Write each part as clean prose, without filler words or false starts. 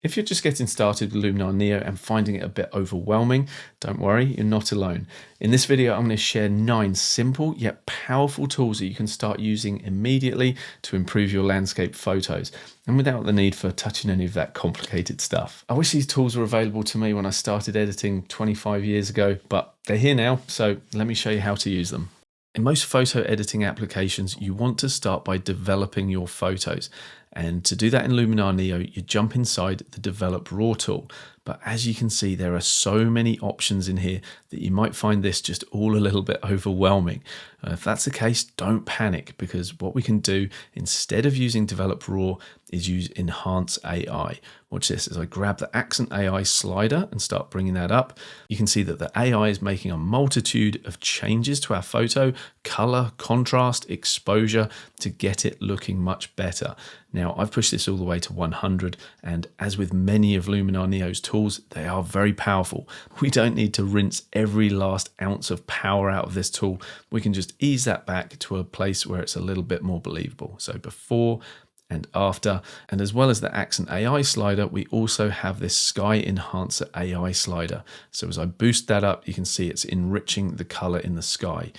If you're just getting started with Luminar Neo and finding it a bit overwhelming, don't worry, you're not alone. In this video, I'm going to share 9 simple yet powerful tools that you can start using immediately to improve your landscape photos and without the need for touching any of that complicated stuff. I wish these tools were available to me when I started editing 25 years ago, but they're here now, so let me show you how to use them. In most photo editing applications, you want to start by developing your photos. And to do that in Luminar Neo, you jump inside the Develop Raw tool. But as you can see, there are so many options in here that you might find this just all a little bit overwhelming. If that's the case, don't panic, because what we can do instead of using Develop Raw is use Enhance AI. Watch this as I grab the Accent AI slider and start bringing that up. You can see that the AI is making a multitude of changes to our photo, color, contrast, exposure to get it looking much better. Now, I've pushed this all the way to 100, and as with many of Luminar Neo's tools, they are very powerful. We don't need to rinse every last ounce of power out of this tool. We can just ease that back to a place where it's a little bit more believable. So before and after, and as well as the Accent AI slider, we also have this Sky Enhancer AI slider. So as I boost that up, you can see it's enriching the color in the sky.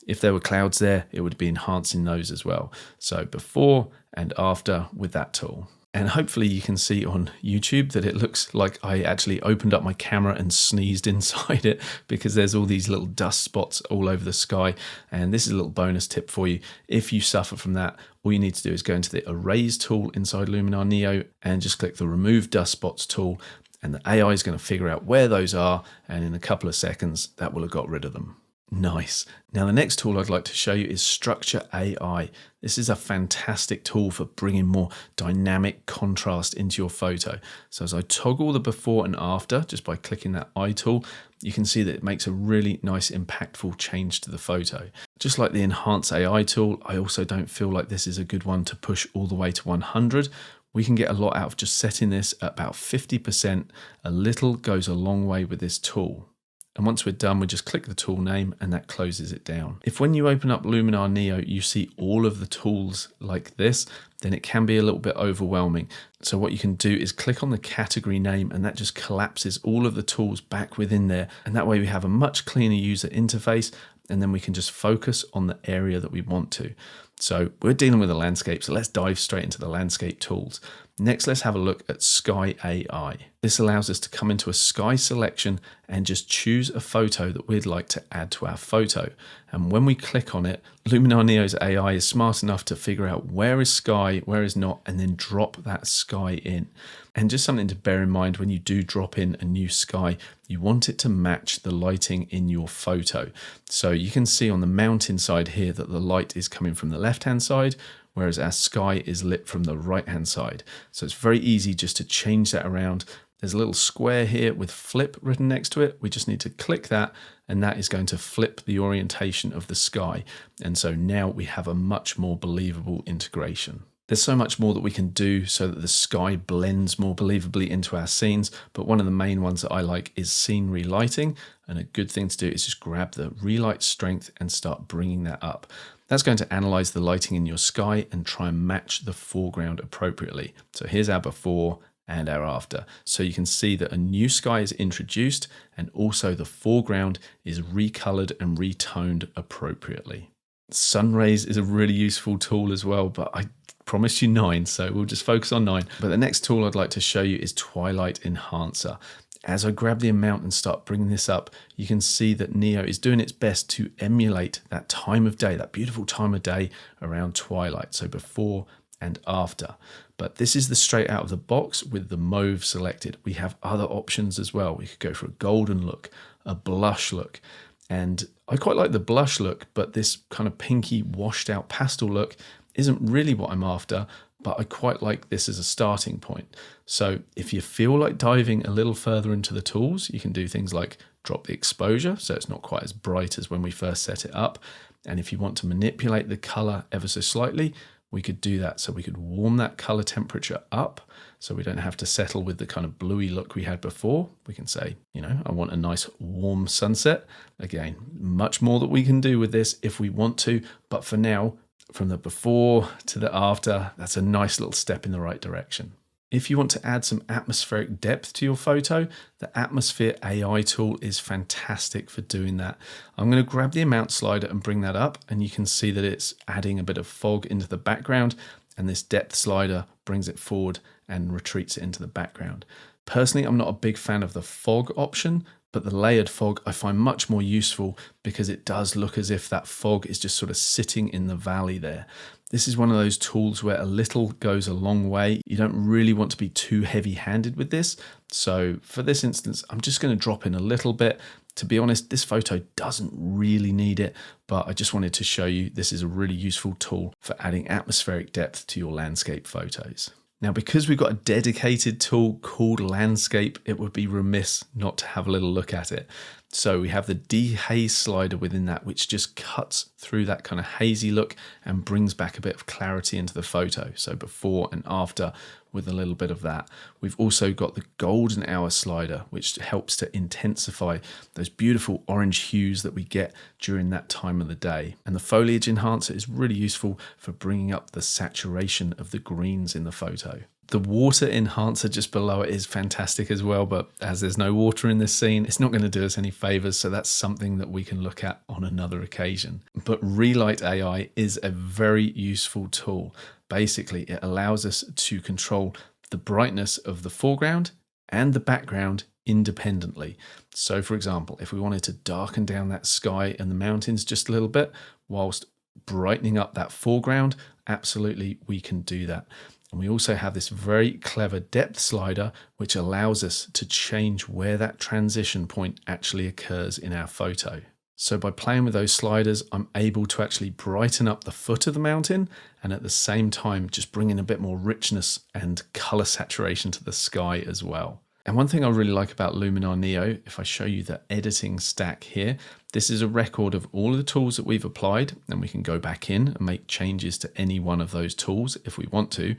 If there were clouds there, it would be enhancing those as well. So before and after with that tool. And hopefully you can see on YouTube that it looks like I actually opened up my camera and sneezed inside it, because there's all these little dust spots all over the sky. And this is a little bonus tip for you. If you suffer from that, all you need to do is go into the Erase tool inside Luminar Neo and just click the Remove Dust Spots tool. And the AI is going to figure out where those are. And in a couple of seconds, that will have got rid of them. Nice. Now, the next tool I'd like to show you is Structure AI. This is a fantastic tool for bringing more dynamic contrast into your photo. So as I toggle the before and after, just by clicking that eye tool, you can see that it makes a really nice, impactful change to the photo. Just like the Enhance AI tool, I also don't feel like this is a good one to push all the way to 100. We can get a lot out of just setting this at about 50%. A little goes a long way with this tool. And once we're done, we just click the tool name and that closes it down. If when you open up Luminar Neo, you see all of the tools like this, then it can be a little bit overwhelming. So what you can do is click on the category name and that just collapses all of the tools back within there. And that way we have a much cleaner user interface, and then we can just focus on the area that we want to. So we're dealing with a landscape, so let's dive straight into the landscape tools. Next, let's have a look at Sky AI. This allows us to come into a sky selection and just choose a photo that we'd like to add to our photo. And when we click on it, Luminar Neo's AI is smart enough to figure out where is sky, where is not, and then drop that sky in. And just something to bear in mind when you do drop in a new sky, you want it to match the lighting in your photo. So you can see on the mountain side here that the light is coming from the left-hand side, whereas our sky is lit from the right-hand side. So it's very easy just to change that around. There's a little square here with flip written next to it. We just need to click that, and that is going to flip the orientation of the sky. And so now we have a much more believable integration. There's so much more that we can do so that the sky blends more believably into our scenes, but one of the main ones that I like is scene relighting, and a good thing to do is just grab the relight strength and start bringing that up. That's going to analyze the lighting in your sky and try and match the foreground appropriately. So here's our before and our after. So you can see that a new sky is introduced, and also the foreground is recolored and retoned appropriately. Sun rays is a really useful tool as well, but I promised you 9, so we'll just focus on 9. But the next tool I'd like to show you is Twilight Enhancer. As I grab the amount and start bringing this up, you can see that Neo is doing its best to emulate that time of day, that beautiful time of day around twilight, so before and after. But this is the straight out of the box with the mauve selected. We have other options as well. We could go for a golden look, a blush look, and I quite like the blush look, but this kind of pinky washed out pastel look isn't really what I'm after, but I quite like this as a starting point. So if you feel like diving a little further into the tools, you can do things like drop the exposure, so it's not quite as bright as when we first set it up. And if you want to manipulate the color ever so slightly, we could do that. So we could warm that color temperature up, so we don't have to settle with the kind of bluey look we had before. We can say, I want a nice warm sunset. Again, much more that we can do with this if we want to, but for now, from the before to the after, that's a nice little step in the right direction. If you want to add some atmospheric depth to your photo, the Atmosphere AI tool is fantastic for doing that. I'm going to grab the amount slider and bring that up, and you can see that it's adding a bit of fog into the background, and this depth slider brings it forward and retreats it into the background. Personally, I'm not a big fan of the fog option, but the layered fog I find much more useful because it does look as if that fog is just sort of sitting in the valley there. This is one of those tools where a little goes a long way. You don't really want to be too heavy-handed with this. So for this instance, I'm just going to drop in a little bit. To be honest, this photo doesn't really need it, but I just wanted to show you this is a really useful tool for adding atmospheric depth to your landscape photos. Now, because we've got a dedicated tool called Landscape, it would be remiss not to have a little look at it. So we have the dehaze slider within that, which just cuts through that kind of hazy look and brings back a bit of clarity into the photo. So before and after with a little bit of that. We've also got the golden hour slider, which helps to intensify those beautiful orange hues that we get during that time of the day. And the foliage enhancer is really useful for bringing up the saturation of the greens in the photo. The water enhancer just below it is fantastic as well, but as there's no water in this scene, it's not going to do us any favors, so that's something that we can look at on another occasion. But Relight AI is a very useful tool. Basically, it allows us to control the brightness of the foreground and the background independently. So for example, if we wanted to darken down that sky and the mountains just a little bit whilst brightening up that foreground, absolutely we can do that. And we also have this very clever depth slider, which allows us to change where that transition point actually occurs in our photo. So by playing with those sliders, I'm able to actually brighten up the foot of the mountain and at the same time just bring in a bit more richness and color saturation to the sky as well. And one thing I really like about Luminar Neo, if I show you the editing stack here, this is a record of all of the tools that we've applied, and we can go back in and make changes to any one of those tools if we want to.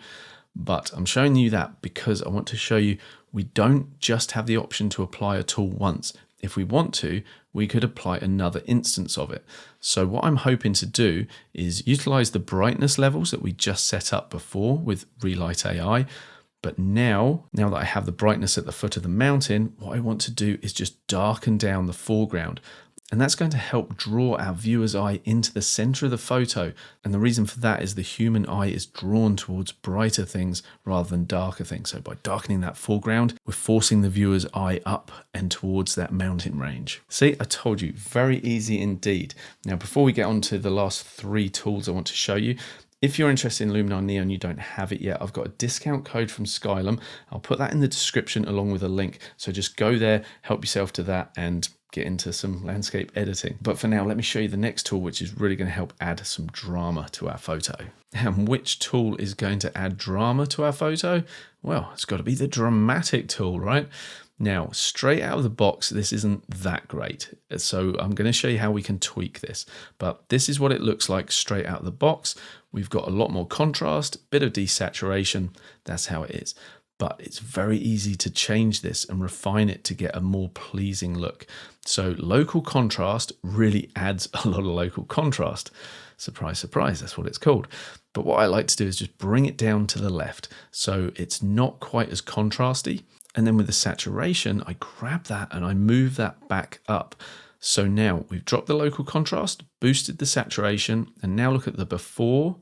But I'm showing you that because I want to show you we don't just have the option to apply a tool once. If we want to, we could apply another instance of it. So what I'm hoping to do is utilize the brightness levels that we just set up before with Relight AI. But now that I have the brightness at the foot of the mountain, what I want to do is just darken down the foreground. And that's going to help draw our viewer's eye into the center of the photo. And the reason for that is the human eye is drawn towards brighter things rather than darker things. So by darkening that foreground, we're forcing the viewer's eye up and towards that mountain range. See, I told you, very easy indeed. Now, before we get on to the last three tools I want to show you, if you're interested in Luminar Neo and you don't have it yet, I've got a discount code from Skylum. I'll put that in the description along with a link. So just go there, help yourself to that and get into some landscape editing. But for now, let me show you the next tool, which is really going to help add some drama to our photo. And which tool is going to add drama to our photo? Well, it's got to be the dramatic tool, right? Now, straight out of the box, this isn't that great. So I'm going to show you how we can tweak this. But this is what it looks like straight out of the box. We've got a lot more contrast, bit of desaturation. That's how it is. But it's very easy to change this and refine it to get a more pleasing look. So local contrast really adds a lot of local contrast. Surprise, surprise, that's what it's called. But what I like to do is just bring it down to the left so it's not quite as contrasty. And then with the saturation, I grab that and I move that back up. So now we've dropped the local contrast, boosted the saturation, and now look at the before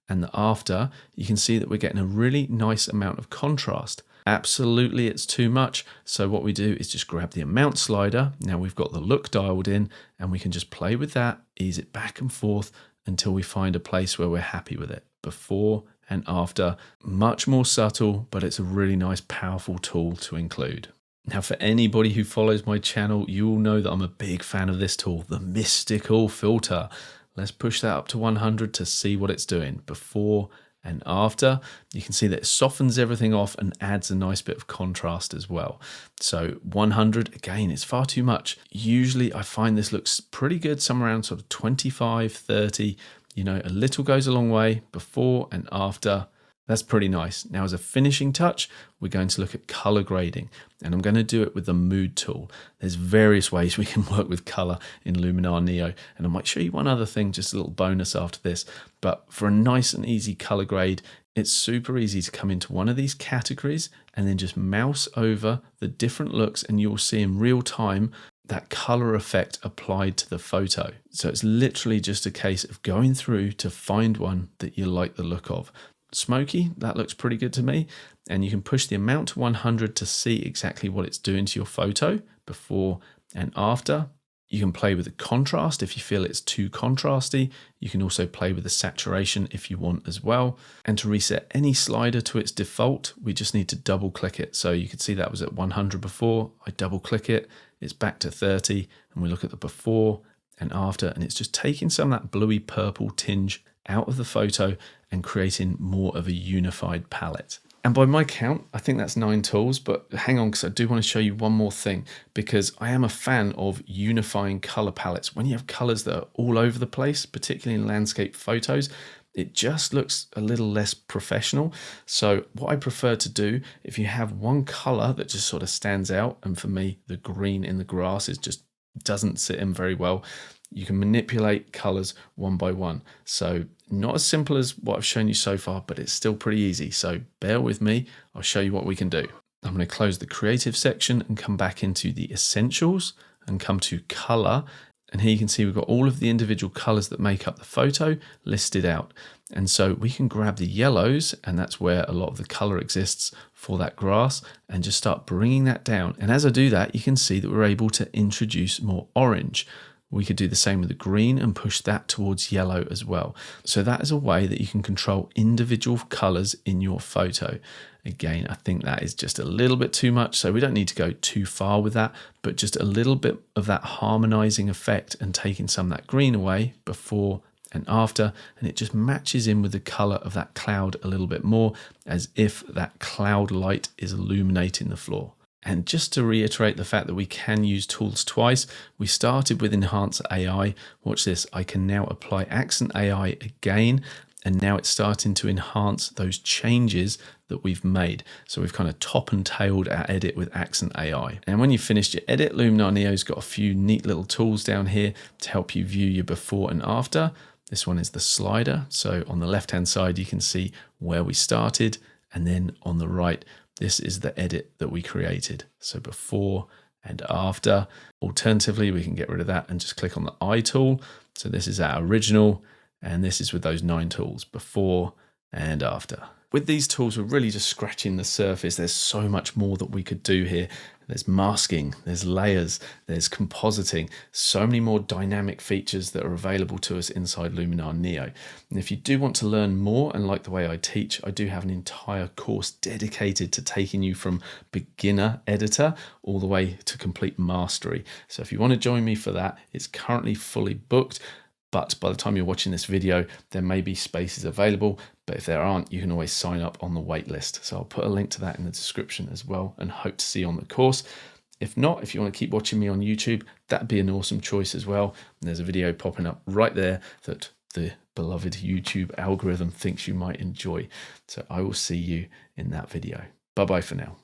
and the after. You can see that we're getting a really nice amount of contrast. Absolutely, it's too much. So what we do is just grab the amount slider. Now we've got the look dialed in and we can just play with that, ease it back and forth until we find a place where we're happy with it. Before and after, much more subtle, but it's a really nice, powerful tool to include. Now, for anybody who follows my channel, you will know that I'm a big fan of this tool, the mystical filter. Let's push that up to 100 to see what it's doing. Before and after, you can see that it softens everything off and adds a nice bit of contrast as well. So 100, again, it's far too much. Usually I find this looks pretty good, somewhere around sort of 25, 30, you know, a little goes a long way. Before and after, that's pretty nice. Now, as a finishing touch, we're going to look at color grading, and I'm going to do it with the mood tool. There's various ways we can work with color in Luminar Neo, and I might show you one other thing, just a little bonus after this. But for a nice and easy color grade, It's super easy to come into one of these categories and then just mouse over the different looks, and you'll see in real time that color effect applied to the photo. So it's literally just a case of going through to find one that you like the look of. Smoky, that looks pretty good to me. And you can push the amount to 100 to see exactly what it's doing to your photo before and after. You can play with the contrast if you feel it's too contrasty. You can also play with the saturation if you want as well. And to reset any slider to its default, we just need to double click it. So you can see that was at 100 before. I double click it, it's back to 30, and we look at the before and after, and it's just taking some of that bluey purple tinge out of the photo and creating more of a unified palette. And by my count, I think that's 9 tools, but hang on, because I do want to show you one more thing, because I am a fan of unifying color palettes. When you have colors that are all over the place, particularly in landscape photos, it just looks a little less professional. So what I prefer to do, if you have one color that just sort of stands out, and for me, the green in the grass is just doesn't sit in very well, you can manipulate colors one by one. So not as simple as what I've shown you so far, but it's still pretty easy. So bear with me, I'll show you what we can do. I'm going to close the creative section and come back into the essentials and come to color. And here you can see we've got all of the individual colors that make up the photo listed out. And so we can grab the yellows, and that's where a lot of the color exists for that grass, and just start bringing that down. And as I do that, you can see that we're able to introduce more orange. We could do the same with the green and push that towards yellow as well. So that is a way that you can control individual colors in your photo. Again, I think that is just a little bit too much, so we don't need to go too far with that, but just a little bit of that harmonizing effect and taking some of that green away before and after, and it just matches in with the color of that cloud a little bit more, as if that cloud light is illuminating the floor. And just to reiterate the fact that we can use tools twice, we started with Enhance AI. Watch this, I can now apply Accent AI again, and now it's starting to enhance those changes that we've made. So we've kind of top and tailed our edit with Accent AI. And when you've finished your edit, Luminar Neo's got a few neat little tools down here to help you view your before and after. This one is the slider. So on the left-hand side, you can see where we started, and then on the right, this is the edit that we created. So before and after. Alternatively, we can get rid of that and just click on the eye tool. So this is our original, and this is with those 9 tools, before and after. With these tools, we're really just scratching the surface. There's so much more that we could do here. There's masking, there's layers, there's compositing, so many more dynamic features that are available to us inside Luminar Neo. And if you do want to learn more and like the way I teach, I do have an entire course dedicated to taking you from beginner editor all the way to complete mastery. So if you want to join me for that, it's currently fully booked. But by the time you're watching this video, there may be spaces available. But if there aren't, you can always sign up on the wait list. So I'll put a link to that in the description as well, and hope to see you on the course. If not, if you want to keep watching me on YouTube, that'd be an awesome choice as well. And there's a video popping up right there that the beloved YouTube algorithm thinks you might enjoy. So I will see you in that video. Bye-bye for now.